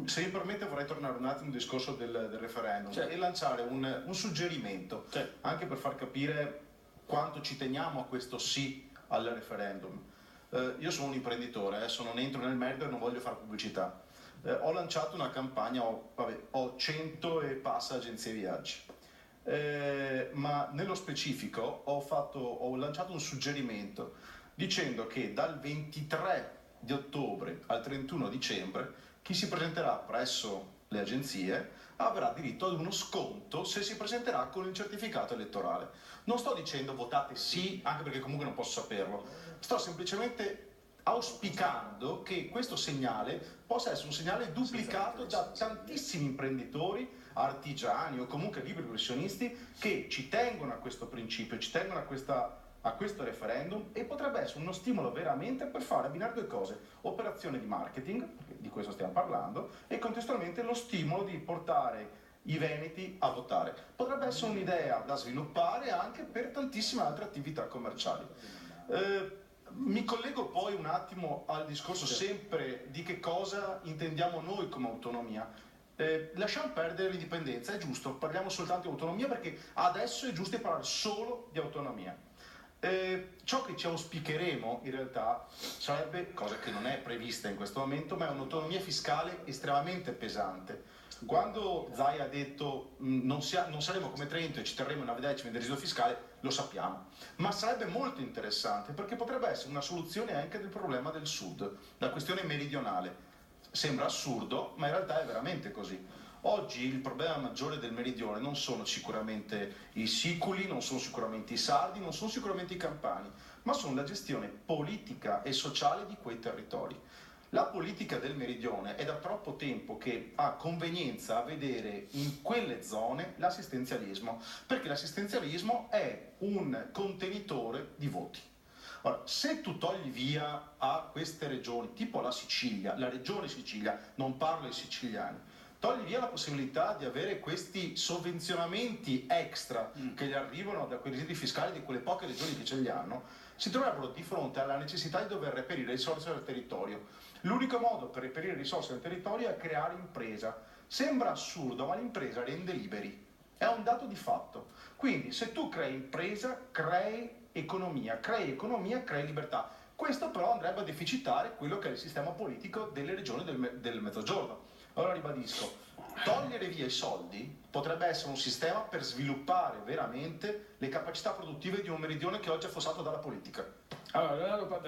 se mi permette vorrei tornare un attimo al discorso del referendum e lanciare un suggerimento, anche per far capire quanto ci teniamo a questo sì al referendum. Io sono un imprenditore, adesso non entro nel merito e non voglio fare pubblicità. Ho lanciato una campagna, ho 100 e passa agenzie viaggi. Ma nello specifico ho lanciato un suggerimento dicendo che dal 23 di ottobre al 31 dicembre chi si presenterà presso le agenzie avrà diritto ad uno sconto se si presenterà con il certificato elettorale. Non sto dicendo votate sì, anche perché comunque non posso saperlo, sto semplicemente auspicando che questo segnale possa essere un segnale duplicato da tantissimi imprenditori, artigiani o comunque liberi professionisti che ci tengono a questo principio, ci tengono a questo referendum, e potrebbe essere uno stimolo veramente per fare abbinare due cose: operazione di marketing, di questo stiamo parlando, e contestualmente lo stimolo di portare i veneti a votare. Potrebbe essere un'idea da sviluppare anche per tantissime altre attività commerciali. Mi collego poi un attimo al discorso sempre di che cosa intendiamo noi come autonomia. Lasciamo perdere l'indipendenza, è giusto, parliamo soltanto di autonomia perché adesso è giusto parlare solo di autonomia. Ciò che ci auspicheremo in realtà sarebbe, cosa che non è prevista in questo momento, ma è un'autonomia fiscale estremamente pesante. Quando Zaia ha detto non saremo come Trento e ci terremo una decima del residuo fiscale, lo sappiamo, ma sarebbe molto interessante perché potrebbe essere una soluzione anche del problema del sud, la questione meridionale. Sembra assurdo, ma in realtà è veramente così. Oggi il problema maggiore del meridione non sono sicuramente i siculi, non sono sicuramente i sardi, non sono sicuramente i campani, ma sono la gestione politica e sociale di quei territori. La politica del meridione è da troppo tempo che ha convenienza a vedere in quelle zone l'assistenzialismo, perché l'assistenzialismo è un contenitore di voti. Ora, se tu togli via a queste regioni, tipo la Sicilia, la regione Sicilia, non parlo ai siciliani, togli via la possibilità di avere questi sovvenzionamenti extra che gli arrivano da quei residui fiscali di quelle poche regioni che ce li hanno, si troverebbero di fronte alla necessità di dover reperire risorse dal territorio. L'unico modo per reperire risorse dal territorio è creare impresa. Sembra assurdo, ma l'impresa rende liberi. È un dato di fatto. Quindi se tu crei impresa, crei economia, crei libertà. Questo però andrebbe a deficitare quello che è il sistema politico delle regioni del Mezzogiorno. Allora ribadisco, togliere via i soldi potrebbe essere un sistema per sviluppare veramente le capacità produttive di un meridione che oggi è affossato dalla politica. Allora, Leonardo Padre.